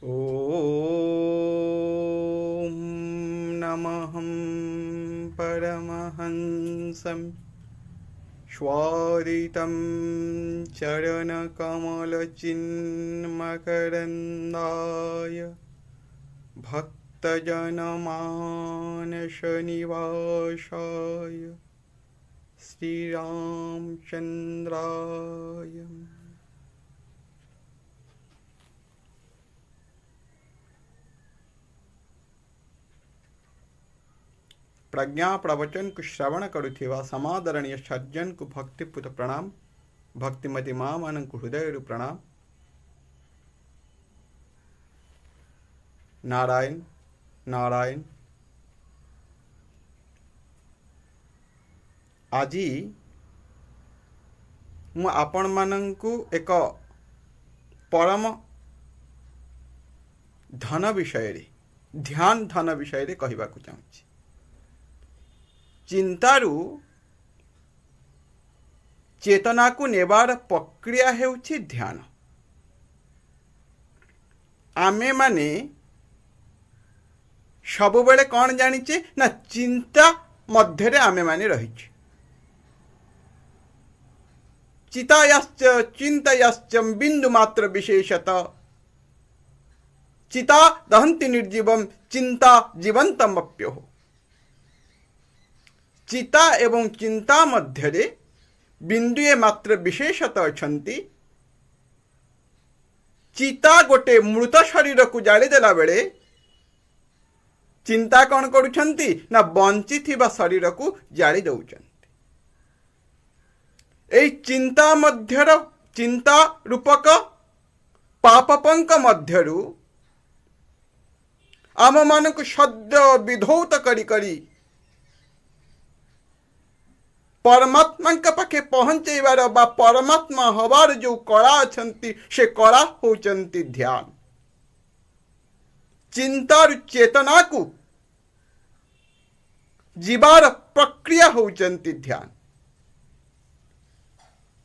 ॐ नमः परमहंसं स्वादितं चरणकमलचिन्मकरन्दाय भक्तजनमानसनिवासाय श्रीरामचन्द्राय। प्रज्ञा प्रवचन को श्रवण करुथिवा समादरणीय सज्जन को भक्तिपूत प्रणाम। भक्तिमती माँ मान को हृदय प्रणाम। नारायण नारायण। आज मु आपण मानंकु एक परम धन विषय रे ध्यान धन विषय रे कहबा को चाहूँ। चिंतारू चेतना को नेबार प्रक्रिया हेउछि ध्यान। आमे माने सब बेले कौन जानिचे ना चिंता मध्य रे आमे माने रहिछि। चितायाश्च चिंतायाश्च बिंदु मात्र विशेषत चिता दहंति निर्जीवम चिंता जीवंतमप्यो। चिता एवं चिंता मध्य बिंदुए मात्र विशेषता अछंती। चिता गोटे मृत शरीर को जाली देला बेले चिंता कौन करुछंती ना बंची थिबा शरीर को जाली दउछंती। एई चिंता मध्यर चिंता रूपक पापपंक मध्यरु आम मानक सद्य विधौत करी करी परमात्मा पाखे पहुंचेबार बा परमात्मा हबार जो कला अछंती से कला होचंती ध्यान। चिंतार चेतना को जीवार प्रक्रिया होचंती ध्यान।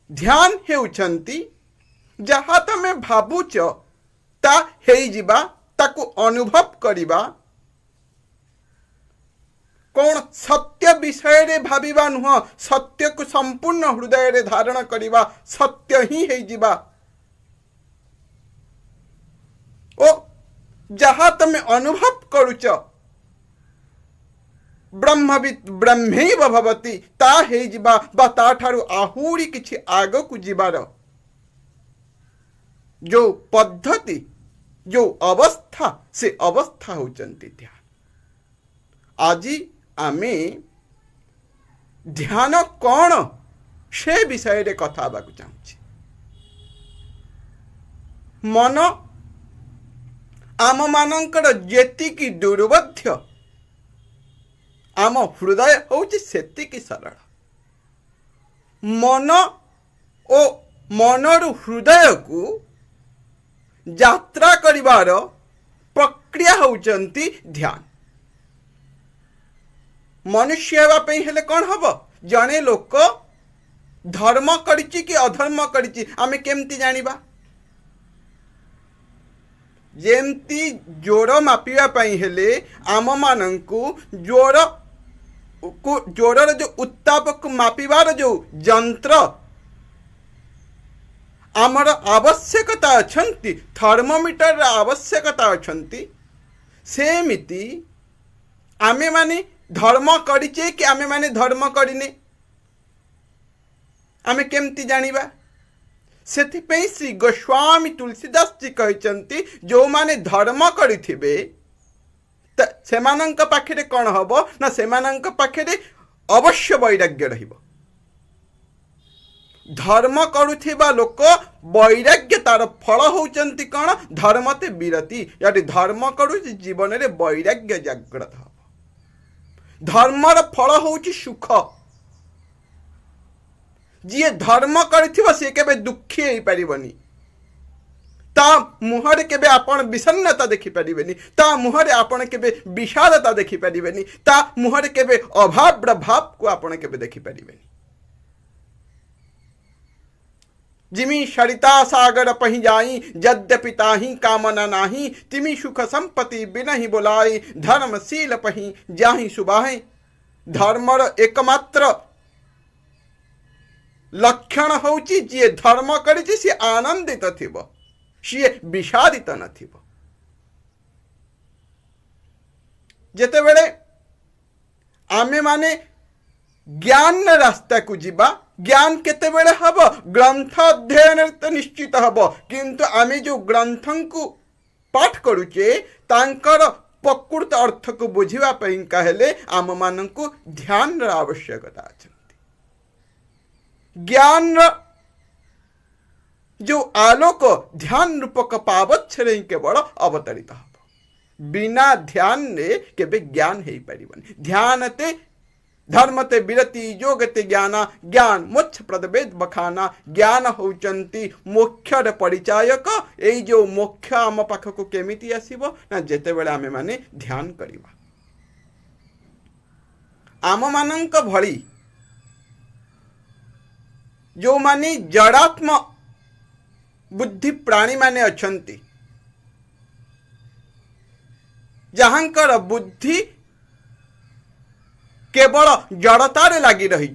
ध्यान हेउछंती जहा तमे भाबुच ता हेई जिबा ताकु अनुभव करिबा। कौन सत्य विषय रे भाविबा नुह, सत्य को संपूर्ण हृदय रे धारण करिबा सत्य ही है जीवा। ओ जहा तमे अनुभव करुच ब्रह्मविद ब्रह्मैव भवति ता है जीवा बा ता ठारु आहुरी किछि आग को जीवार जो पद्धति जो अवस्था से अवस्था होचंती ध्यान। आजी आमे ध्यान कौन से विषय रे कथा बाकु चाहूँ। मन आम मानकर जेतिकी दुर्बोध्य आम हृदय होउछि सेतिकी सरल। मन ओ मनरु हृदय को यात्रा करिवार प्रक्रिया होउचंती ध्यान। मनुष्य हेबापई हेले कौन हब जने लोक धर्म करिछि कि अधर्म करिछि आमे केमती जानिबा। जेमती जोर मापिबा पई हेले आम मानंकु जोरर जो उत्ताप को मापिबार जो यंत्र आमर आवश्यकता अछंती थर्मोमीटर आवश्यकता अछंती। सेमिति आमे माने धर्म करिचे कि आमे माने धर्म करिने आमे केमती जानिबा। सेथिपई श्री गोस्वामी तुलसीदास जी कहचंती जो माने धर्म करिथिबे सेमानंक पाखरे कौन हबो ना सेमानंक पाखरे अवश्य वैराग्य रहिबो। धर्म करुथिबा लोक वैराग्य तार फल होचंती कौन धर्मते विरति यानी धर्म करू जीवन रे वैराग्य जागृत हो। धर्मर फल होउछि सुख। जी धर्म करिथिबो से केबे दुखी हेई परिबनी। ता मुहरे केबे आपण विषन्नता देखि परिबेनी। ता मुहरे आपण केबे विषादता देखि परिबेनी। ता मुहरे केबे अभाव भाव को आपण केबे देखि परिबेनी। जिमी सरिता सागर पही जाई यद्यपि ताही कामना नाही तिमी सुख संपत्ति बिनहि बोलाई धर्मशील पही जाहि सुबाहे धर्मर एकमात्र लक्षण होची जी धर्म करिछि सी आनंदित थिबो सी विषादित नथिबो जेते बेले आमे माने ज्ञान रास्ता को जीवा ज्ञान केते बेले हब ग्रंथ अध्ययन तो निश्चित हब किंतु आमे जो ग्रंथ को पाठ करूचे तांकर प्रकृत अर्थ को बुझिबा पई कहले आम मान को ध्यान आवश्यकता अछि ज्ञान जो आलोक ध्यान रूपक पावच्छरे केवल अवतरित हब बिना ध्यान ने केबे ज्ञान हेई परिबनी ध्यानते धर्मते विरति योगते ज्ञान ज्ञान मोक्ष प्रदवेद बखाना ज्ञान होचंती मोक्षर परिचायक एई जो मोक्ष आम पाखक केमिति आसीबो ना जेते बेले आमे माने ध्यान करिबा आम मानंक भली जो माने जड़ात्म बुद्धि प्राणी माने अछंती जहांकर बुद्धि केवल जड़तार लगी रही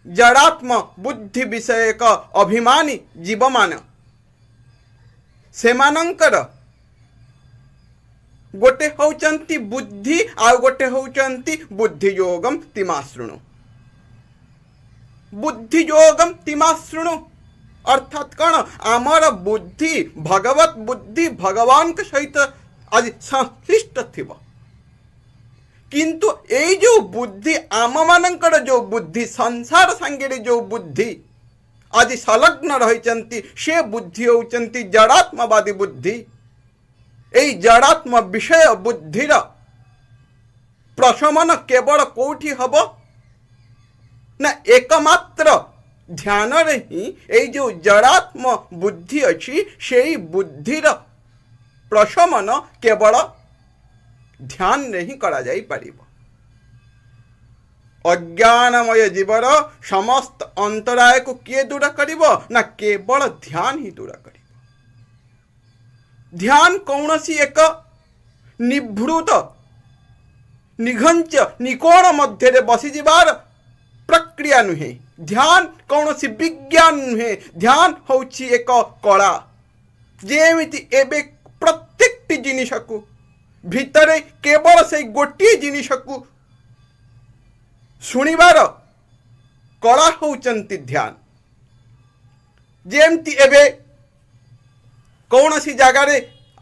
जड़ात्म बुद्धि विषयक अभिमानी जीव मान सेमानंकर गोटे होचंती बुद्धि आ गोटे होचंती बुद्धि योगम तिमाश्रुणु बुद्धि योगम तिमाश्रुणु अर्थात कौन आमर बुद्धि भगवत बुद्धि भगवान के सहित आज संश्लिष्ट थिबो किंतु ए जो बुद्धि आम मानकर जो बुद्धि संसार संगे जो बुद्धि आज संलग्न रही से बुद्धि होचंती जड़ात्मवादी बुद्धि ए जड़ात्म विषय बुद्धिर प्रशमन केवल कोठी हब ना एकमात्र ध्यान रे ही ए जो जड़ात्म बुद्धि अच्छी से बुद्धिर प्रशमन केवल ध्यान नहीं करा जाई परिबो अज्ञानमय जीवर समस्त अंतराय को किए दूर करिबो ना केवल ध्यान ही दूर करिबो ध्यान कौनसी एक निभृत निघंच निकोण मध्य रे बसी जीवार प्रक्रिया नुहे ध्यान कौनसी विज्ञान नुहे ध्यान होची एक कला जेमिति एबे प्रत्येक जिनिस को भितरे केवल से गोटे जिनिस को सुनिबार कला होचंती ध्यान जेमती एबे कौनसी जगार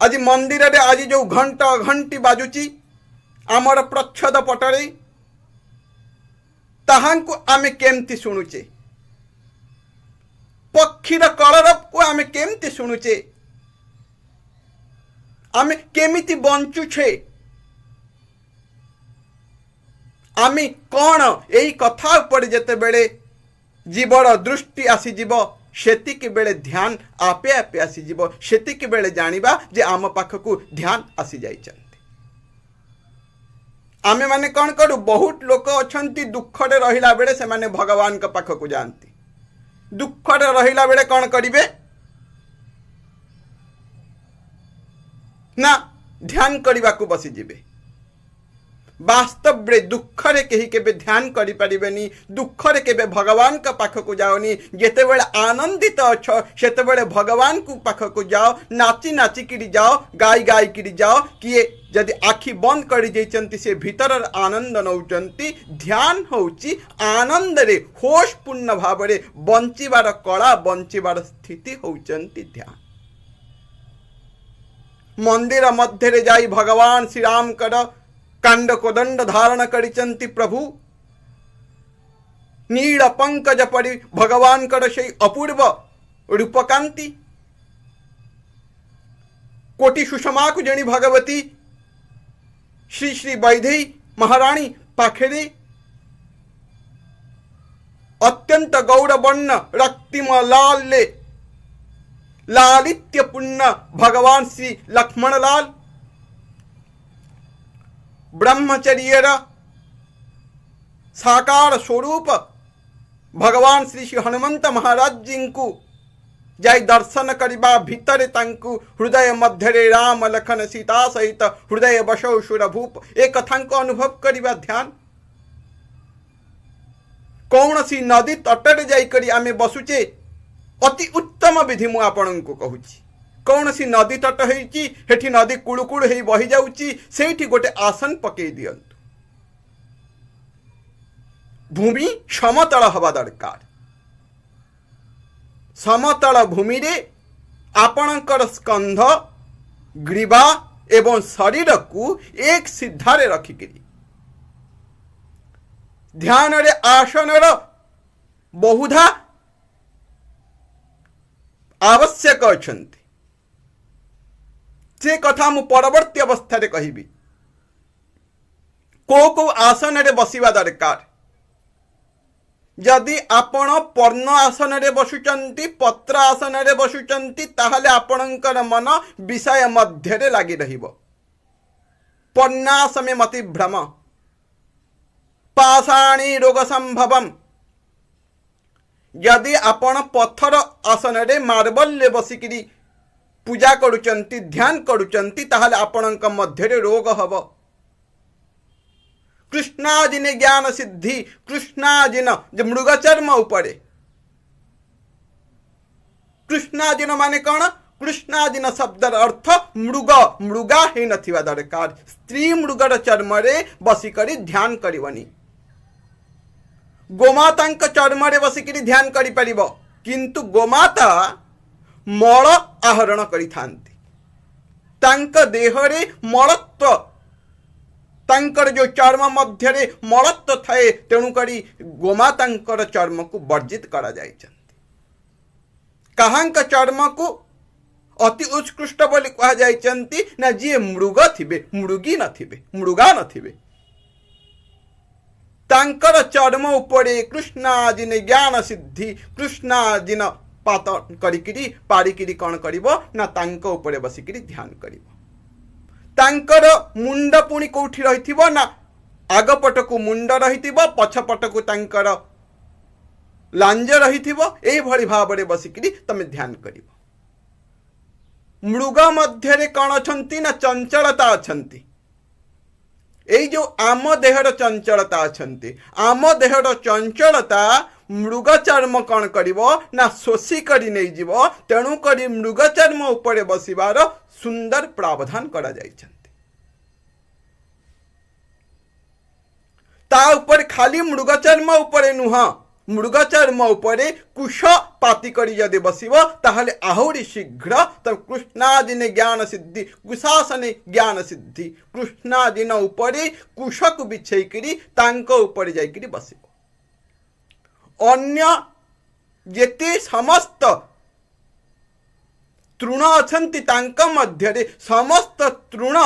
आज मंदिर रे आज जो घंटा घंटी बाजुची आमर प्रच्छद पटरे ताहांकु आमे केमती सुनुचे पक्षीर कलरव को आमे केमती सुनुचे आमे केमिति बंचुछे आमे कौन यही कथा ऊपर जेते बेले जीवर दृष्टि आसी जीव सेतिक बेले ध्यान आपे आपे आसी जीव सेतिक बेले जानिबा जे आम पाखकु ध्यान आसी जाइछन्ति आमे माने कौन करू बहुत लोक अछंती दुखरे रहिला बेले से माने भगवान के पाखकु जानती दुखरे रहिला बेले कौन करिवे ना ध्यान करने को बसी जीवे वास्तव में दुखरे कहीं के ध्यान करि परिबेनी दुखरे के भगवान का पाख को जाओनी जेते बेले आनंदित अच्छ सेते बेले भगवान को पाख को जाओ नाची नाची किरी जाओ गाई गाई किरी जाओ किए यदि आखि बंद कर जाइचंती से भीतर आनंद नौचंती ध्यान होची आनंद रे होशपूर्ण भाव रे बंचिबार कला बंचिबार स्थिति होचंती ध्यान मंदिर मध्य रे जाई भगवान श्री राम कर कांड कोदंड धारण करिचंती प्रभु नील पंकज परि भगवान कर से अपूर्व रूपकांति कोटि सुषमा को जणी भगवती श्री श्री वैदेही महारानी पाखेरे अत्यंत गौरवर्ण रक्तिम लाल ले लालित्य पुण्य भगवान श्री लक्ष्मण लाल ब्रह्मचर्य साकार स्वरूप भगवान श्री श्री हनुमंत महाराज जी को जाई दर्शन करवा भितर तांकु हृदय मध्य राम लखन सीता सहित हृदय बसौ सुरभूप ए कथा को अनुभव करवा ध्यान कौन सी नदी तटरे जाइकरी आमे बसुचे अति उत्तम विधि मु आपण को कहूची कौन सी नदी तट होईची हेठी नदी कुळुकुळ हेई बही जाउची सेठी गोटे आसन पकई दियंतु भूमि समतल हवा दरकार समतल भूमि रे आपणकर स्कंध ग्रीवा एवं शरीर को एक सिद्धारे रखिकरी ध्यान रे आसन बहुधा आवश्यक अछंती से कथा मु परवर्ती अवस्था रे कहिबी को आसन रे बसिवा दरकार जदि आपण पर्ण आसन रे बसुचंती पत्र आसन रे बसुचंती ताहले आपणकर मन विषय मध्य रे लागि रहिबो पन्नासमे मति भ्रम पाषाणी रोग संभवम यदि आपण पत्थर आसन रे मार्बल रे बसिकिरी पूजा करुचंती ध्यान करुचंती ताहले आपणक मध्य रे रोग हबो कृष्णाजिने ज्ञान सिद्धि कृष्णाजिन जो मृगचर्म उपरे कृष्णाजिन माने कौन कृष्णाजिन शब्दर अर्थ मृग मृगा ही नथिवा दरकार स्त्री मृगर चर्म रे बसिकरी ध्यान करिवनी गोमातांक चर्म रे बसिकरी ध्यान करि परिबो किंतु गोमाता मल आहरण करिथांती तांक देह रे मलत्व तांकर जो चर्म मध्य रे मलत्व थाए तेणु करी गोमातांकर चर्म को वर्जित करा जाइछंती कहांक चर्म को अति उत्कृष्ट बोली कहा जाइछंती ना जी मृग थिबे मृगी न थिबे मृगा न थिबे तांकर चर्म उपरे कृष्णाजिने ज्ञान सिद्धि कृष्णाजिन पात करिकिरी पारिकिरी कौन करिवो ना तांक उपरे बसिकिरी ध्यान करिवो तांकर मुंड पुणी कोठी रहिथिबो ना आगपट को मुंड रहिथिबो पछपट को तांकर लांज रहिथिबो एई भଳି भाबरे बसिकिरी तमे ध्यान करिवो मृग मध्य रे कौन अछंती ना चंचलता अछंती एई जो आम देहर चंचलता अछंती आम देहर चंचलता मृग चर्म कौन करिवो ना शोषी करी नहीं जीवो तेणु करी मृग चर्म उपरे बसिबार सुंदर प्रावधान करा जाइछंती ता ऊपर खाली मृग चर्म उपरे नुह मृग चर्म उपरे कुश पाती करी यदि बसिबो ताहले आहुरी शीघ्र तब कृष्णाजिने ज्ञान सिद्धि कुशासने ज्ञान सिद्धि कृष्णाजिन उपरे कुशक बिछेइकरी तांक उपरे जाइकरी बसिबो अन्य जेते समस्त तृण अछंती तांक मध्य रे समस्त तृण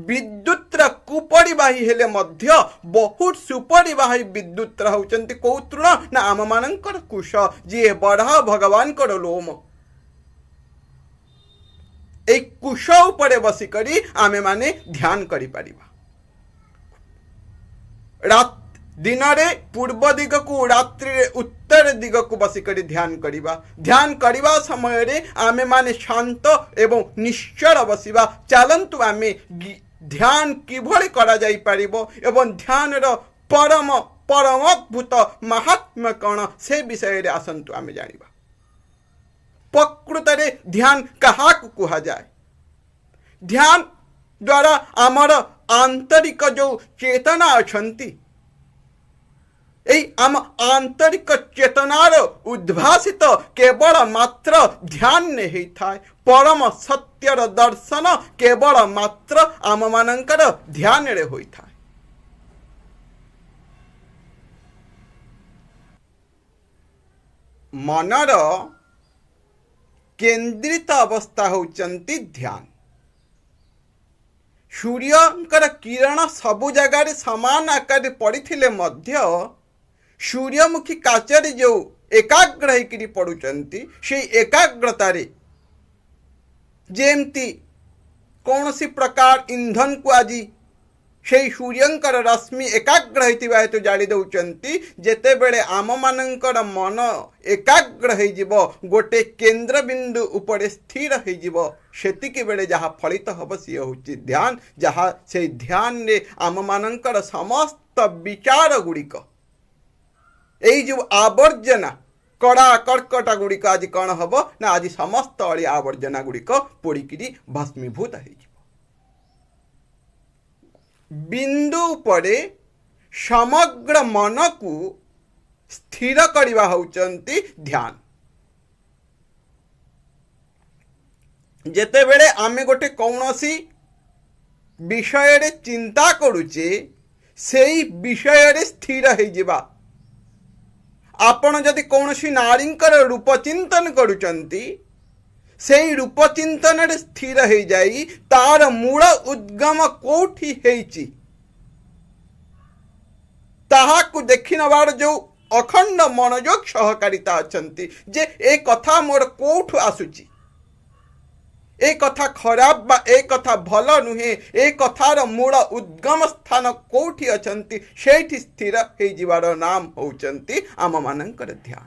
विद्युत कुपरिवाही हेले मध्य बहुत सुपरिवाही विद्युत होचंती को तृण ना आम मानकर कुश जी बड़ा भगवान कर लोम ए कुश उपरे बसी करी आमे माने ध्यान करि परिबा रात दिन रे पूर्व दिग को रात्रि रे उत्तर दिग को बसिकरी ध्यान करिबा समय रे आमे माने शांत एवं निश्चल बसिबा चलंतु आमे ध्यान किभଳି करा जाई परिबो एवं ध्यान रो परम परमद्भुत महात्म्य कण से विषय रे आसंतु आमे जानिबा प्रकृत रे ध्यान कहा को कहा जाए ध्यान द्वारा आमर आंतरिक जो चेतना अछंती आम आंतरिक चेतनार उद्भासित केवल मात्र ध्यान ने ही थाए परम सत्यर दर्शन केवल मात्र आम मानकर ध्यान रे होई थाए मनर केंद्रित अवस्था होचंती ध्यान सूर्यंकर किरण सबु जगार समान आकार पड़िथिले मध्य सूर्यमुखी काचरे जो एकाग्र होकर पड़ुचंती से एकाग्रतारे जेमती कौन सी प्रकार ईंधन को आज सेई सूर्यंकर रश्मि एकाग्र होइतिबा हेतु जाड़ी दउचंती जेतेबेले आम मानंकर मन एकाग्र होइजिबो गोटे केंद्र बिंदु उपरे स्थिर होइजिबो सेतिके बेले जहा फलित हब सी होउची ध्यान जहा से ध्यान रे आम मानंकर समस्त विचार गुड़िक एई जो आवर्जना कड़ा कर्कटा गुड़िक आज कौन हम ना आज समस्त अलिया आवर्जना गुड़िक पोड़िकी भस्मीभूत हो बिंदु परे समग्र मन को स्थिर करवा होचंती ध्यान। जेतेबेले आमे गोटे कौनसी विषय रे चिंता करुचे सेई विषय रे स्थिर हो जिबा। आपण जदि कौनसी नारींकर रूप चिंतन करुचंती सेई रूप चिंतन रे स्थिर हो जाई तार मूल उद्गम कोठी हेची ताहाकु देखि नबार जो अखंड मनोयोग सहकारिता अछंती जे ए कथा मोर कोठु आसुची ए कथा खराब बा ए कथा भल नुहे ए कथार मूल उद्गम स्थान कोठी अछंती सेठी स्थिर हे जीवार नाम होचंती आम मानंकर ध्यान।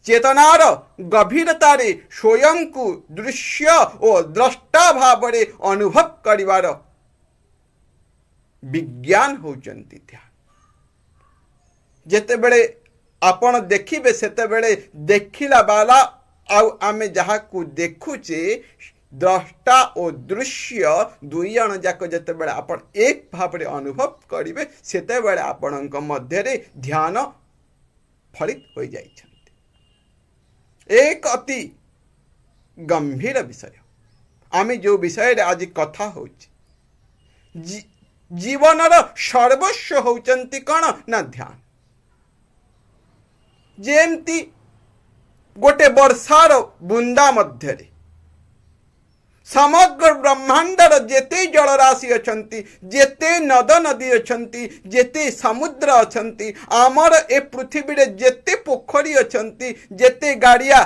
चेतनार गभीरतारे स्वयं को दृश्य और द्रष्टा भावरे अनुभव करिवार विज्ञान होचंती ध्यान। जेतेबेले आपण देखिबे सेतेबेले देखिला बाला आउ आमे जहा को देखुचे द्रष्टा और दृश्य दुई जन जाक जेतेबेले आपण एक भावरे अनुभव करिवे सेतेबेले आपणक मध्य रे ध्यान फलित हो जाइछन्ति। एक अति गंभीर विषय आमे जो विषय रे आज कथा होची जीवनर सर्वस्व होचंती कौन ना ध्यान। जेमती गोटे वर्षार बुंदा मध्य समग्र ब्रह्मांडर जेते जलराशि अछंती जेते नद नदी अछंती जेते समुद्र अछंती आमर ए पृथ्वी रे जेते पोखरी अछंती जेते गाड़िया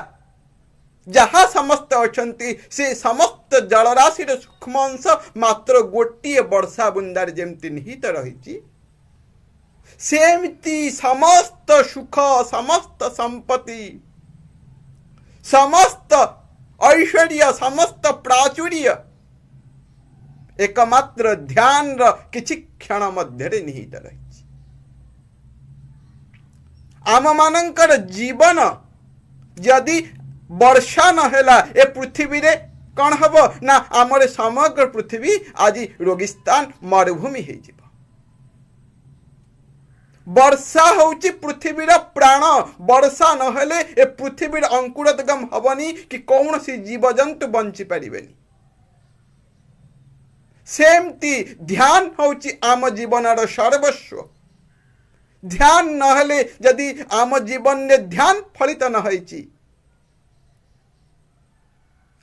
जहाँ समस्त अछंती से समस्त जलराशि रे सूक्ष्म अंश मात्र गोटिए वर्षा बुंदार जेमती निहित रहिछि सेमती समस्त सुख समस्त संपत्ति समस्त ऐश्वर्य समस्त प्राचुर्य एकमात्र ध्यान किछि क्षण मध्य निहित रही। आम मानंकर जीवन यदि वर्षा नहेला ए पृथ्वी रे कौन हम ना आमर समग्र पृथ्वी आज रोगिस्तान मरुभूमि हो जिवो। वर्षा होची पृथ्वीर प्राण वर्षा नहेले ए पृथ्वीर अंकुरोद्गम हबनी कि कौन सी जीवजंतु बंची पारिबेनी। सेमती ध्यान होची आम जीवनर सर्वस्व। ध्यान नहेले यदि आम जीवन ने ध्यान फलित न होईची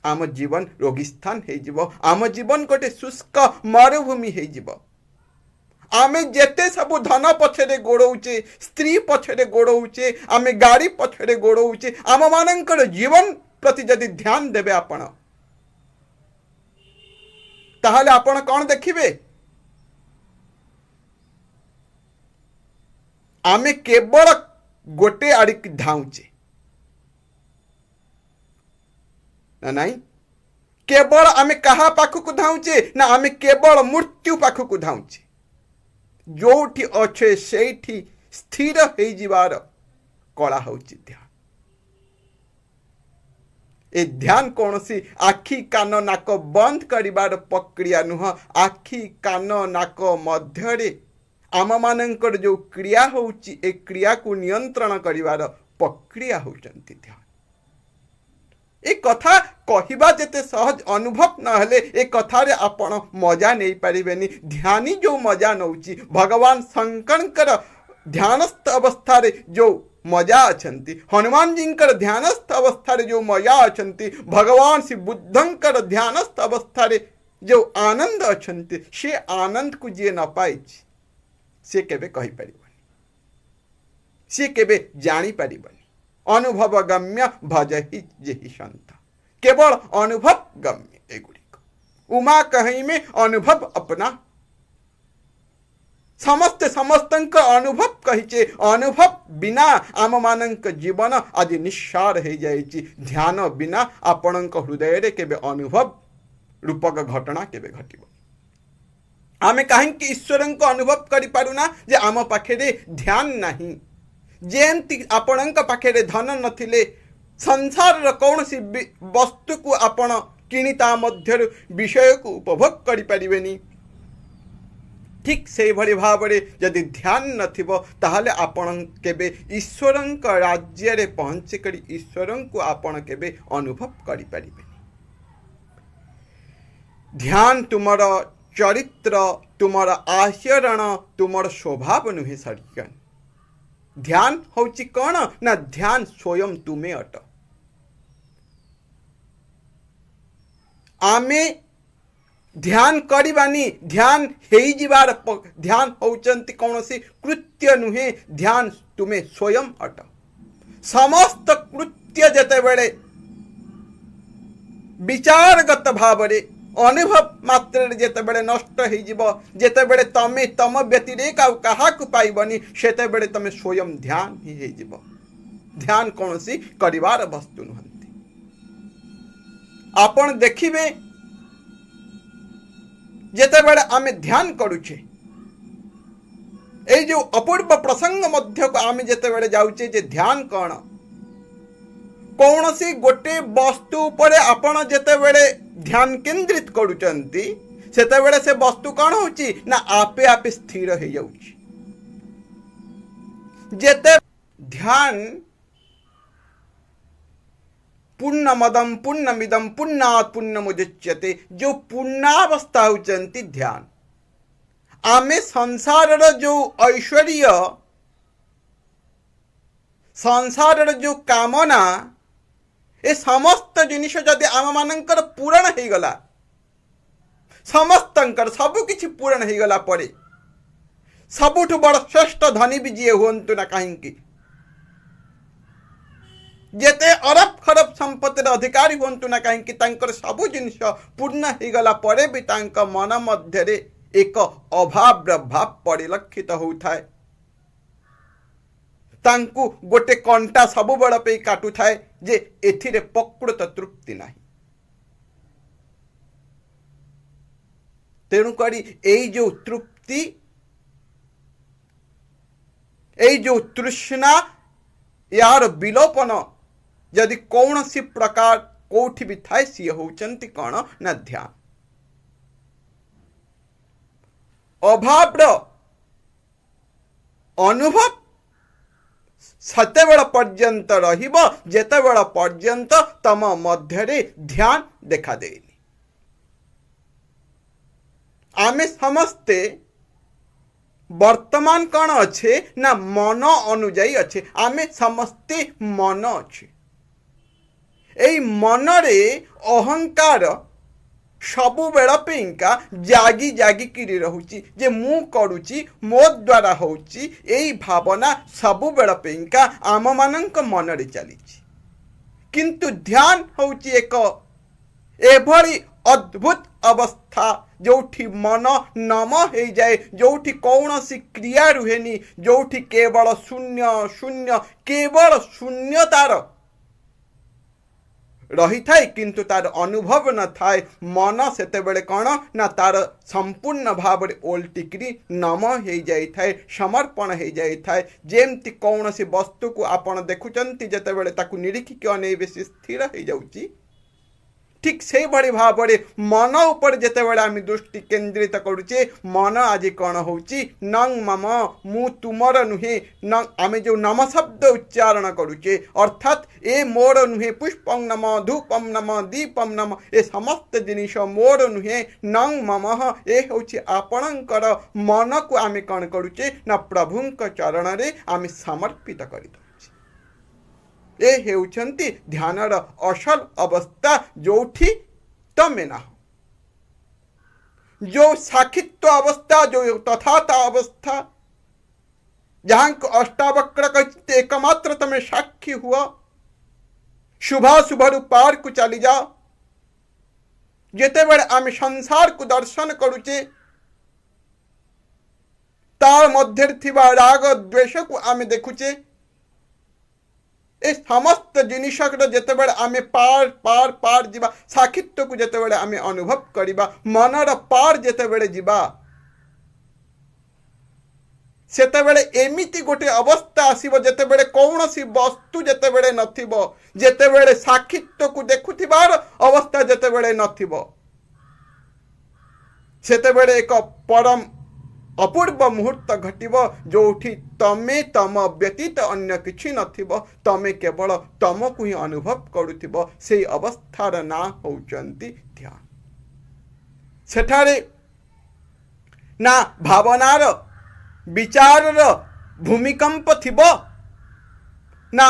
आम जीवन रोगिस्थान हो जिवो आम जीवन गोटे शुष्क मरुभूमि हो जिवो। आमे जेते सबु धन पछरे गोड़ौचे स्त्री पछरे गोड़ौचे आमे गाड़ी पछरे गोड़ौचे आम मानंकर जीवन प्रति यदि ध्यान देबे आपण ताहले आपण कौन देखिबे आमे केवल गोटे आड़िक धाउचे ना नहीं केवल आमे कहा पाखक धाउचे ना आमे केवल मृत्यु पाखक धाउचे जोठी अच्छे सेठी स्थिर हो जीवार कला होची ध्यान। ए ध्यान कौन सी आखि कान नाक बंद करिवार प्रक्रिया नुह आखि कान नाक मध्य आम मानंकर जो क्रिया होची ए क्रिया को नियंत्रण करिवार प्रक्रिया होचंती ध्यान। ए कथा कहिबा जेते सहज अनुभव नहले ए कथारे आपण मजा नहीं पारिबेनी। ध्यानी जो मजा नौची भगवान शंकरकर ध्यानस्थ अवस्था रे जो मजा अछंती हनुमान जींकर ध्यानस्थ अवस्था रे जो मजा अछंती भगवान श्री बुद्धंकर ध्यानस्थ अवस्था रे जो आनंद अछंती से आनंद को जे न पाइछि से केबे कहि परिबनी से केबे जानी परिबनी। अनुभव गम्य भजहि जेहि संत केवल अनुभव गम्य एगुड़िक उमा कहीं में अनुभव अपना समस्ते समस्तंक अनुभव कहिचे अनुभव बिना आम मानक जीवन आज निस्सार हो जाइए। ध्यान बिना आपणक हृदय रे केबे अनुभव रूपक घटना केबे घटिबो। आमे कहीं ईश्वर को अनुभव करि पारुना जे आम पाखे ध्यान नहीं। जेमती आपणक पाखे धन नथिले संसार कौन सी वस्तु को आपण किणिता मध्य विषय को उपभोग करि परिबेनी। ठीक से भली भाव जदि ध्यान नथिबो ताहले आपण केबे ईश्वर राज्य रे पहुँची करी ईश्वर को आपण केबे अनुभव करि परिबेनी। ध्यान तुमर चरित्र तुमर आचरण तुमर स्वभाव नुहे सरियन। ध्यान होची कौन ना ध्यान स्वयं तुम्हें अट। आमे ध्यान करिबानी ध्यान हेई जिबार ध्यान होचंती कौनसी कृत्य नुहे ध्यान तुम्हें स्वयं अट। समस्त कृत्य जेते बेले विचारगत भावरे अनुभव मात्र जेते बेले नष्ट हो जिवो जेते बेले तमे तम व्यतिरेक आ कहा को पाइबनी सेते बेले तमे स्वयं ध्यान ही हो जिवो। ध्यान कौनसी करिवार वस्तु नुहंती। आपण देखिबे जेते बेले आमे ध्यान करूचे ए जो अपूर्व प्रसंग मध्य को आमे जेते बेले जाउचे जे ध्यान कौन कौनसी गोटे वस्तु पर आपण जेते बेले ध्यान केंद्रित करूचंती सेते बेले से वस्तु कौन होची ना आपे आपे स्थिर हो जाउची। जेते ध्यान पूर्णमदम पूर्णमिदम पूर्णात् पूर्णमुदच्यते जो पूर्णावस्था होचंती ध्यान। आमे संसार जो ऐश्वर्य संसार जो कामना ए समस्त जिनिस जदि आम मानकर पूरण हो गला समस्तंकर सबु किछि पूरण हो गला परे सबुठु बड़ श्रेष्ठ धनी भी जी हुंतु ना कहीं जेते अरब खरब संपत्तिर अधिकारी हुंतु ना कहीं सबु जिनिस पूर्ण हो गला परे भी तांका मन मध्य एक अभाव भाव परिलक्षित होउथाय। तांकु गोटे कंटा सबु बड़ पे काटू थाए जे एथिरे प्रकृत तृप्ति नहीं। तेणु करी एई जो तृप्ति एई जो तृष्णा यार विलोपन यदि कौन सी प्रकार कोठी भी थाए सी होचंती कौन ना ध्यान। अभाव अनुभव सतेबेल पर्यंत रहिबो जेतेबेल पर्यंत तम मध्यरे ध्यान देखा देनी। आमे समस्ते वर्तमान कौन अच्छे ना मन अनुजाई अच्छे। आमे समस्ते मन अच्छे एई मन रे अहंकार सबु बेल पेइका जागी जागी किरी रहुची जे मु करूची मो द्वारा होची एई भावना सबु बेल पेइका आम मानक मन रे चलीची। किंतु ध्यान होची एक एभली अद्भुत अवस्था जोठी मन नम हो जाए जोठी कौन सी क्रिया रुहेनी जोठी केवल शून्य शून्य केवल शून्यतार रही थाए किंतु तार अनुभव न थाए मन सेते बेले कौन ना तार संपूर्ण भाव ओल्टिकी नम हो जाए समर्पण हो जाए। जेमती कौन सी वस्तु को आपण देखुचंती जेते बेले ताकु निरीक्षिक अनेबे स्थिर हो जाउची ठीक से भली भाव मन उपर जेते बेले आम दृष्टि केंद्रित करुचे मन आज कौन होची नंग मम मु तुमर नुहे न आम जो नम शब्द उच्चारण करुचे अर्थात ए मोर नुहे पुष्पं नम धूपम नम दीपम नम ए समस्त जिनिस मोर नुहे नंग मम ए होची आपणकर मन को आम कौन करुचे ना प्रभुंक चरण रे आम समर्पित करि ए हेउचंती ध्यानर असल अवस्था जोठी तमे ना जो साखित्व अवस्था जो तथाता अवस्था जहां अष्टावक्र कहते एकमात्र तमे साक्षी हुआ शुभाशुभर पार को चली जाओ। जेते बेले आम संसार को दर्शन करुचे तार मध्य थिबा राग द्वेष को आमे देखुचे ए समस्त जिनिषर जेतेबेले आमे पार पार पार जीवा साक्षित्व को जेतेबेले आमे अनुभव करिबा मनर पार जेतेबेले जीवा सेतेबेले एमिति गोटे अवस्था आसीबो जेतेबेले कौनसी वस्तु जेतेबेले नथिबो जेतेबेले साक्षित्व को देखुथिबार अवस्था जेतेबेले नथिबो सेतेबेले एक परम अपूर्व मुहूर्त घटिबो जोठी तमे तम व्यतीत अन्य किछि नथिबो तमे केवल तमको ही अनुभव करुथिबो सेई अवस्थार ना होउचंती ध्यान सेठारे ना भावनार विचारर भूमिकंप थिबो ना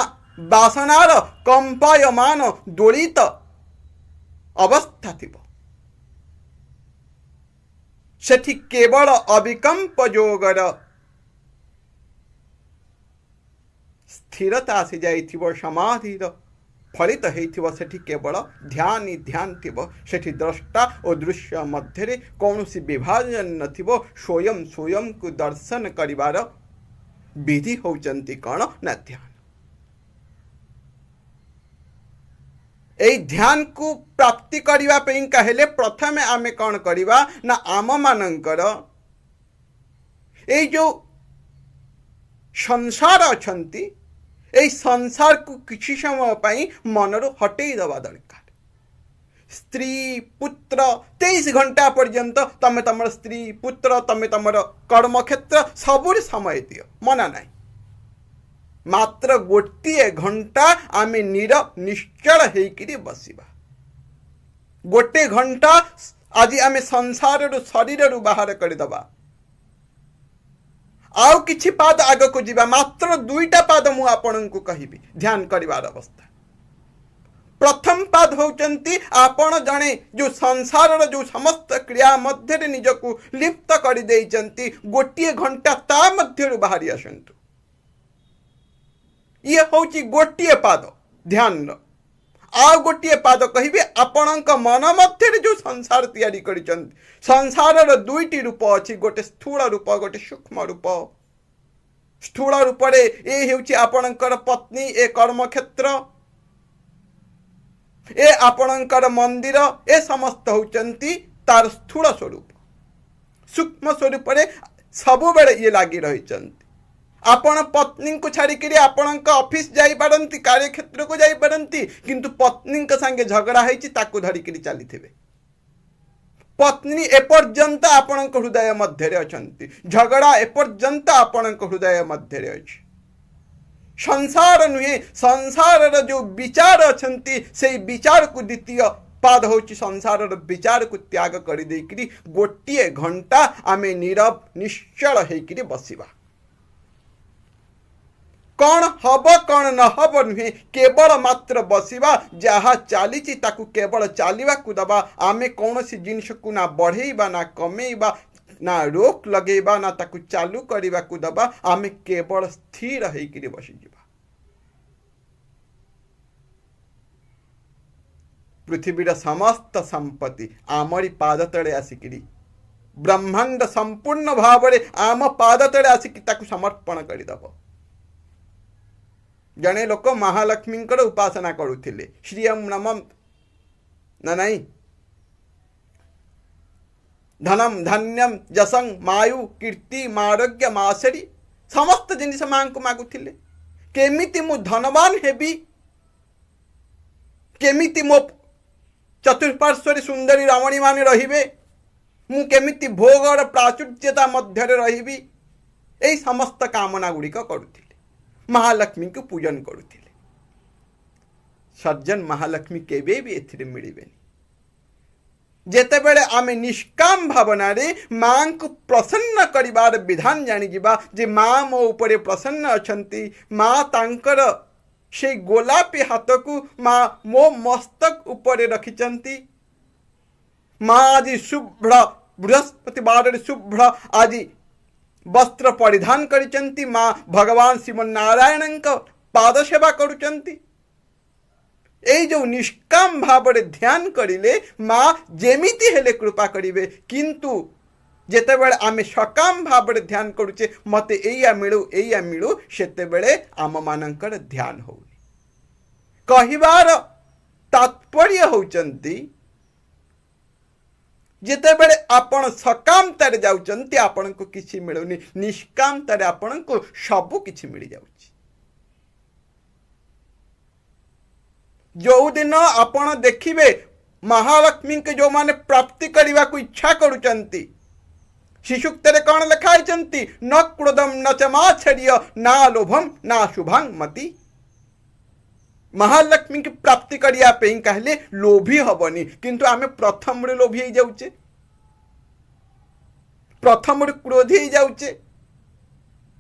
वासनार कंपायमान दोलित अवस्था थिबो सेठी केवल अविकंप जोगर स्थिरता आसी जाइथिबो समाधिर फलित हेइथिबो सेठी केवल ध्यान ही ध्यान थिबो सेठी द्रष्टा और दृश्य मध्य कौनसी विभाजन नथिबो स्वयं स्वयं को दर्शन करिवार विधि होउचंती कौन ना ध्यान ध्यान को प्राप्ति करिवा पे कहले प्रथमे आमे कौन करिवा ना आम मानकर जो संसार अछंती ए संसार को किछि समय पाई मनरु हटेई दबा दरकार स्त्री पुत्र 23 घंटा पर्यंत तमे तमर स्त्री पुत्र तमे तमर कर्म क्षेत्र सबुर समय दियो मना नहीं मात्र गोटे घंटा आमे नीरव निश्चल हेकि बसिबा गोटे घंटा आज आमे संसार रु शरीर रु बाहर करदबा आउ किछि पाद आग को जीवा मात्र दुईटा पाद मु आपन को कहिबी ध्यान करिवार अवस्था प्रथम पाद होचंती आपण जणे जो संसार रो जो समस्त क्रिया मध्य रे निजको लिप्त करि देइचंती गोटे घंटा ता मध्य रु बाहरी आसंतु ये होची गोटे पाद ध्यान आउ गोटे पाद कहिबे आपणक मन मध्य जो संसार तैयारी करिचंती संसार दुईटी रूप अछि गोटे स्थूल रूप गोटे सूक्ष्म रूप स्थूल रूप रे ए हेउची आपणकर पत्नी ए कर्म क्षेत्र ए आपणकर मंदिर ए समस्त होचंती तार स्थूल स्वरूप सूक्ष्म स्वरूप रे सबु बेले ये लागी रहिचंती आपण पत्नी को छाड़ी आपण ऑफिस जाई पारंती कार्य क्षेत्र को जाई पारंती किंतु पत्नी संगे झगड़ा होईची ताकू धरिकरी चलीथिबे पत्नी एपर्यंत आपण हृदय मध्य अछंती झगड़ा एपर्यंत आपण हृदय मध्य अछि संसार नुहे संसार जो विचार अछंती से विचार को द्वितीय पाद होची संसार विचार को त्याग कर देकरी गोटे घंटा आमे नीरव निश्चल हेकरी बसिबा कौन हब कौन न हब नुहे केवल मात्र बसिबा जहा चली ताकू केवल चलवा को दबा आमे कौन सी जिनिस को ना बढ़ेबा ना कमेबा ना रोक लगेबा ना ताकू चालू करबा को दबा आमे केवल स्थिर हेकरी बसिजिबा पृथ्वीर समस्त संपत्ति आमरी पाद तले आसिकी ब्रह्मांड संपूर्ण भाव में आम पाद तले आसिकी ताकू समर्पण करदब जने लोक महालक्ष्मी उपासना करुथिले श्रियम नमम ना नहीं धनम धन्यम जसं मायु कीर्ति मारोग्य माशरी समस्त जिनिस मां को मागुथिले केमिति मु धनवान हेबी केमिति मो चतुर्पार्श्व सुंदरी रमणी मान रहिबे मु केमिति भोग और प्राचुर्यता मध्य रहिबी एई समस्त कामना गुड़िक करुथिले महालक्ष्मी को पूजन करुथिले सज्जन महालक्ष्मी केबे भी एथिरे मिलिबेनी जेतेबेले आमे निष्काम भावना रे मां को प्रसन्न करिबार विधान जानि जिबा जे मां मो ऊपर प्रसन्न अछंती मां तांकर से गोलापी हाथ को मां मो मस्तक ऊपर रखिचंती मां आज शुभ्र बृहस्पतिवार शुभ्र आज वस्त्र परिधान करिचंती मां भगवान श्रीमन नारायण पाद सेवा करुचंती ए जो निष्काम भाव ध्यान करिले मां जेमिति हेले कृपा करिवे किंतु ଯେତେବେଳେ ଆମେ ସକାମ ଭାବରେ ଧ୍ୟାନ କରୁଛେ ମତେ ଏଇଆ ମିଳୁ ସେତେବେଳେ ଆମମାନଙ୍କର ଧ୍ୟାନ ହଉନି। କହିବାର ତାତ୍ପର୍ଯ୍ୟ ହେଉଛନ୍ତି ଯେତେବେଳେ ଆପଣ ସକାମତାରେ ଯାଉଛନ୍ତି ଆପଣଙ୍କୁ କିଛି ମିଳୁନି, ନିଷ୍କାମତାରେ ଆପଣଙ୍କୁ ସବୁ କିଛି ମିଳିଯାଉଛି। ଯୋଉଦିନ ଆପଣ ଦେଖିବେ ମହାଲକ୍ଷ୍ମୀଙ୍କୁ ଯୋଉମାନେ ପ୍ରାପ୍ତି କରିବାକୁ ଇଚ୍ଛା କରୁଛନ୍ତି, ଶିଶୁକ୍ତରେ କଣ ଲେଖା ହେଇଛନ୍ତି? ନ କ୍ରୋଧମ୍ ନ ଚ ମାଚ୍ଛର୍ୟ ନା ଲୋଭମ୍ ନା ଶୁଭଂ ମତି। महालक्ष्मी की प्राप्ति करने कहले लोभी हबनी, किंतु आमे प्रथम लोभी हो जाऊे, प्रथम क्रोधी हो जाऊे,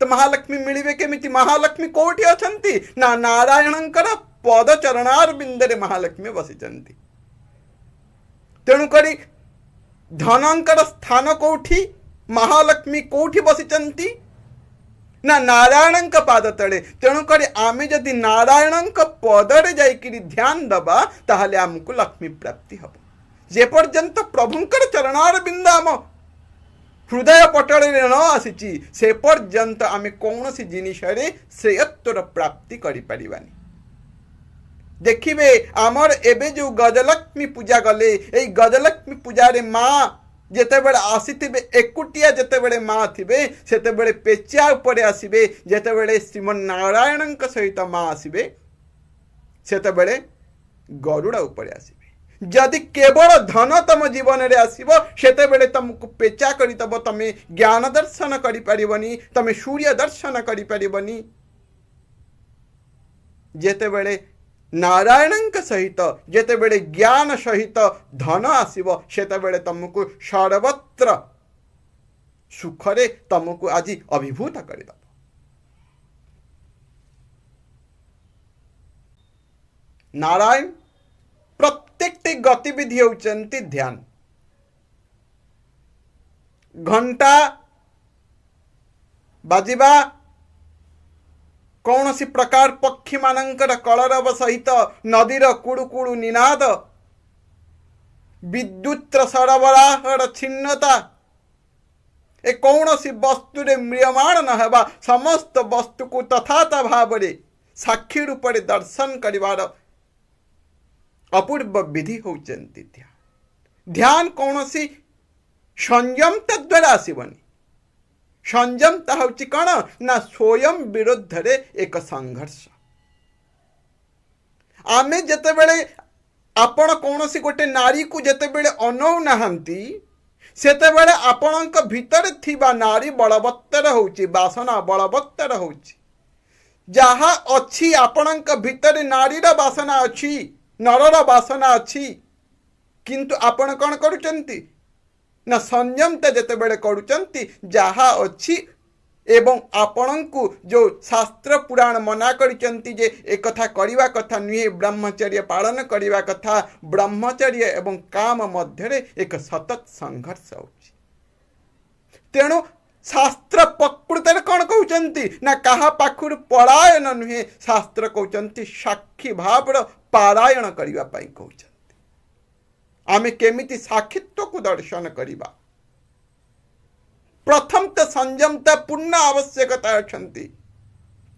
तो महालक्ष्मी मिलिबे केमिति? महालक्ष्मी कोठी अछंती ना नारायणंकर पद चरणार बिंदरे महालक्ष्मी बसिचंती। तेणुकरी धनंकर स्थान कोठी, महालक्ष्मी कोठी बसिचंती ना नारायण पाद तले। तेणुक आम जदि नारायण पदरे जाकि ध्यान दबा ताहले आमको लक्ष्मी प्राप्ति हम। जे पर्यंत प्रभुंकर चरणार बिंद आम हृदय पटल न आसी से पर्यंत आम कौन सी जिनिस श्रेयत्वर प्राप्ति करिपारिबानी। देखिबे आमर एबे जो गजलक्ष्मी पूजा गले, ए गजलक्ष्मी पूजा रे माँ जेतेबेले आसीथिबे एकुटिया, जेतेबेले माँ थिबे सेतेबेले पेचिया उपरे आसीबे, जेतेबेले श्रीमन नारायण सहित माँ आसीबे सेतेबेले गरुड़ उपरे आसीबे। जदि केवल धन तम जीवन रे आसीबो सेतेबेले तुमको पेचा करितबो, तमे ज्ञान दर्शन करि परिबनी, तमे सूर्य दर्शन करि परिबनी। जेतेबेले नारायण सहित जेतेबेले ज्ञान सहित धन आसीबो सेतेबेले तुमको सर्वत्र सुखरे तुमको आज अभिभूत करदब। नारायण प्रत्येक गतिविधि होचंती ध्यान। घंटा बाजिबा, कौन सी प्रकार पक्षी मानकर कलरव सहित नदीर कुड़ुकुड़ु निनाद, विद्युत सरबराहर छिन्नता, ए कौन सी वस्तु रे म्रियमाण न हेबा समस्त वस्तु को तथाता भाव साक्षी रूप में दर्शन करिवार अपूर्व विधि होचंती ध्यान। ध्यान कौन सी संयमता द्वारा आसबनी। संयमता होची कौन ना स्वयं विरुद्ध रे एक संघर्ष। आमे जेतेबेले आपण कौन सी गोटे नारी को जेतेबेले अनौ नाहंती सेतेबेले आपणक भितर थिबा नारी बलवत्तर होची, वासना बलवत्तर होची। जहा अच्छी आपणक भितर नारीर वासना अच्छी, नरर वासना अच्छी, किंतु आपण कौन करुचंती ना संयमता जेतेबेले करुचंती जहा अच्छी एवं आपणଙ୍କୁ जो शास्त्र पुराण मना करिचंती जे एक कथा करिवा कथा नुहे, ब्रह्मचर्य पालन करिवा कथा। ब्रह्मचर्य एवं काम मध्य एक सतत संघर्ष होची। तेणु शास्त्र प्रकृत कौन कहते ना कहा पाखुर पलायन नुहे, शास्त्र कहते साक्षी भाव पारायण करने कहते। आमे केमिति साक्षित्व को दर्शन करिबा। प्रथम तो संयमता पूर्ण आवश्यकता अच्छी,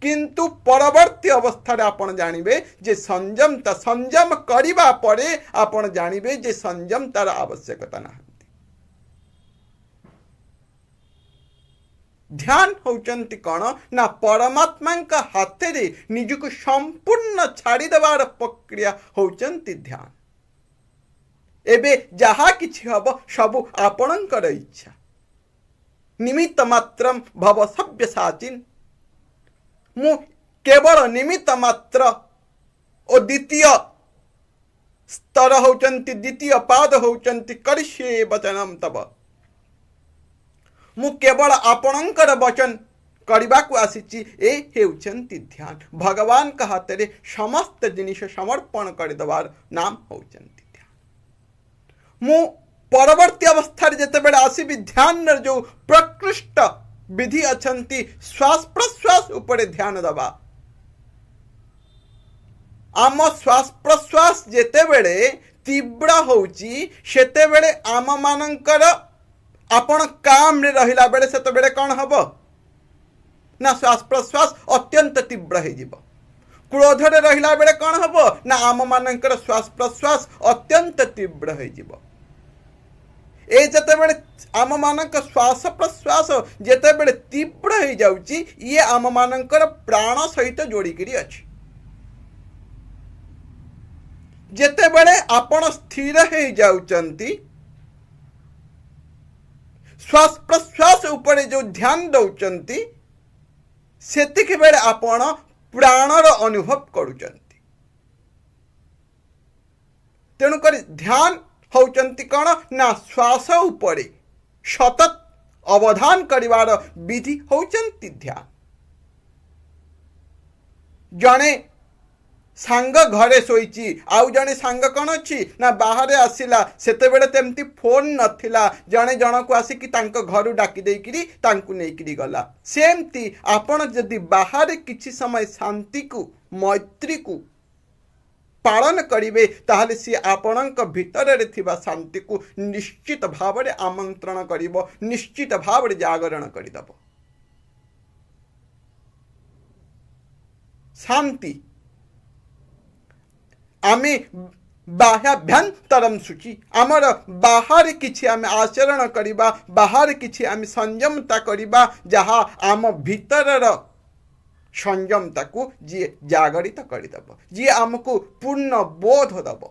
किंतु परवर्ती अवस्था आपण जानिबे जे संयमता संयम करिबा परे आपण जानिबे जे संयमतार आवश्यकता ना। ध्यान होचंती कौन ना परमात्मा का हाथ रे निजको संपूर्ण छाड़ी देवार प्रक्रिया होचंती ध्यान। एबे जहा किछि हब सबु आपणकर इच्छा। निमित्त मात्रम भव सभ्य साचिन। मु केवल निमित्त मात्र ओ द्वितीय स्तर होचंती, द्वितीय पाद होचंती करिष्ये वचनम तब। मु केवल आपणकर वचन करबा को आसीची, ए हेउचंती ध्यान। भगवान का हाथ रे समस्त जिनिस समर्पण कर देवार नाम होचंती ध्यान। मु परवर्ती अवस्था जेतेबेले आसीबी ध्यान जो प्रकृष्ट विधि अछंती श्वास प्रश्वास उपरे ध्यान दबा। आम श्वास प्रश्वास जेतेबेले तीव्र होची सेतेबेले आम मानकर आपण काम रे रहिला बेले सेत बेले कौन हबो ना श्वास प्रश्वास अत्यंत तीव्र हो जीव। क्रोध रे रहिला बेले कौन हबो ना आम मानकर श्वास प्रश्वास अत्यंत तीव्र हो जीव। ए जते बेले आम मानक श्वास प्रश्वास जते बेले तीव्र हो जाउची ये आम मानकर प्राण सहित जोड़ी करी अछि। जते बेले आपण स्थिर हो जाउचंती श्वास प्रश्वास ऊपर जो ध्यान दौचंती सेतिक बेले आपण प्राणर अनुभव करुचंती। तेणुक ध्यान होचंती कौन ना श्वास ऊपर सतत अवधान करिवार विधि होचंती ध्यान। जने सांग घरे शोईची आउ जने सांग कौन अच्छी ना बाहर आसिला सेते बेले तेमती फोन नथिला जने जन को आसिकी तांको घरु डाकी देइकिरी तांकु नेइकिरी गला। सेमती आपण जदि बाहर किछि समय शांति को मैत्री को पालन करिवे ताहले सी आपणक भितर रे थिबा शांति को निश्चित भाव रे आमंत्रण करिवो, निश्चित भाव रे जागरण करिदबो। शांति आमे बाह्याभ्यंतरम सूची आमर बाहर किछि आमे आचरण करिबा, बाहर किछि आमे संयमता करिबा जहा आम भितरर संयमता को जी जागरित करिदब, जी आमको पूर्ण बोध दब।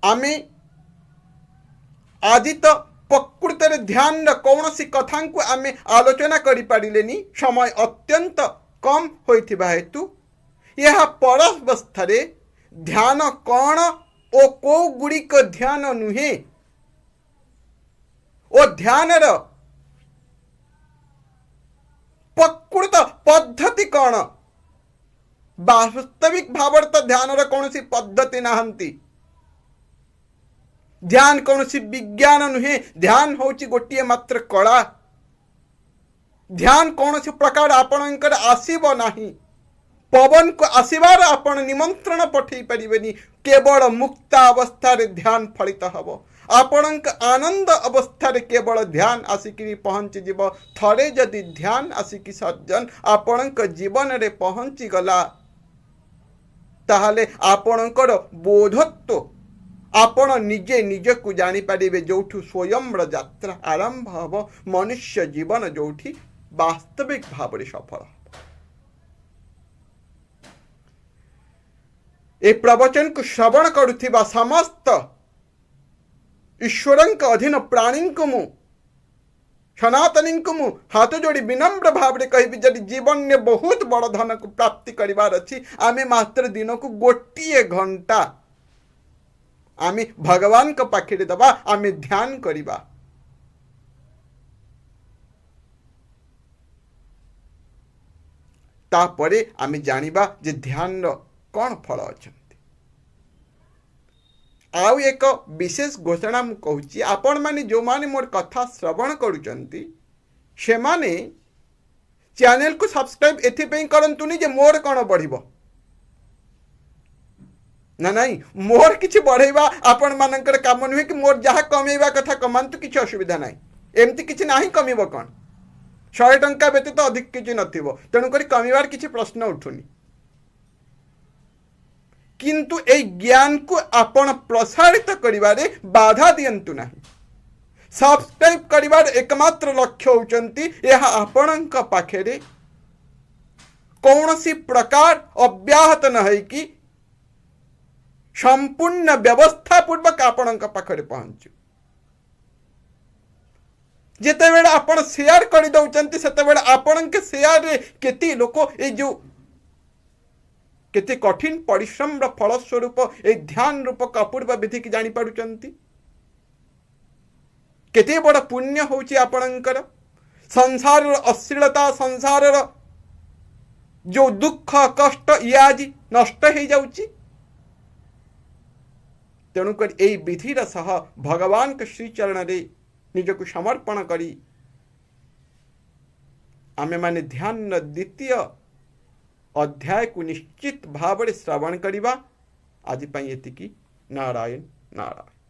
आमे आदि तो प्रकृत रे ध्यान कौन सी कथा को आमे आलोचना करि पारिलेनी, समय अत्यंत कम होइथिबा हेतु यह परावस्था रे ध्यान कौन ओ को गुड़िक ध्यान नुहे ओ ध्यान र प्रकृत पद्धति कौन वास्तविक भावर तो ध्यान र कौन सी पद्धति नहंती। ध्यान कौन सी विज्ञान नुहे, ध्यान होची गोटिए मात्र कला। ध्यान कौन सी प्रकार आपणकर आसीबो नाही, पवन को आसीबार आपण निमंत्रण पठेई परिबेनी, केवल मुक्त अवस्था रे ध्यान फलित हबो। आपणक आनंद अवस्था रे केवल ध्यान आसिकी पहुंची जीव। थरे जदि ध्यान आसिकी सज्जन आपणक जीवन रे पहुंची गला ताहले आपणकर बोधत्व आपण निजे निजे को जानी पारिबे, जोठु स्वयं यात्रा आरंभ हबो, मनुष्य जीवन जोठी वास्तविक भाव रे सफल। ए प्रवचन को श्रवण करुथिबा समस्त ईश्वरंक अधीन प्राणी को मु सनातनी को मु हाथ जोड़ी विनम्र भाव रे कहबी जदि जीवन में बहुत बड़ धन को प्राप्ति करिवार अछि आमे मात्र दिन को गोटिए घंटा आमे भगवान को पाखे दबा, आमे ध्यान करिबा। तापरे आमे जानिबा जे ध्यान रो कौन फल अछंती। आउ एक विशेष घोषणा मु कहूची, आपण माने जो माने मोर कथा श्रवण करूचंती से माने चैनल को सब्सक्राइब एथि पे करंतुनी जे मोर कौन बढ़िबो ना नहीं, मोर किछि बढ़ेबा आपण मानकर काम नुहे कि मोर जहा कमेबा कथा कमांतु, किछि असुविधा नाही। एमती किछि नाही कमिबो कोन 100 टंका व्यतीत तो अधिक किछि नथिबो, तेणु करी कमिबार किछि प्रश्न उठुनी। किंतु ए ज्ञान को आपण प्रसारित करिबारे बाधा दियंतु नाही। सब्सक्राइब करिबार एकमात्र लक्ष्य होचंती यह आपणक पाखेरे कौनसी प्रकार अव्याहत न है कि संपूर्ण व्यवस्था पूर्वक आपणक पाखरे पहुंचु। जेते बेले आपण शेयर करि दउचंती सेते बेले आपणक शेयर रे केति लोक ए जो केते कठिन परिश्रम र फल स्वरूप ए ध्यान रूपक अपूर्व विधि की जानी पारुचंती। केते बड़ पुण्य होची आपणकर। संसार अश्लीलता, संसार जो दुख कष्ट ये आज नष्ट हो जाउची। तेणुकर यही विधिर सह भगवान के श्रीचरण रे निजक समर्पण करी आमे माने ध्यान द्वितीय अध्याय को निश्चित भाव श्रवण करिबा। आज पई एतिकी। नारायण नारायण।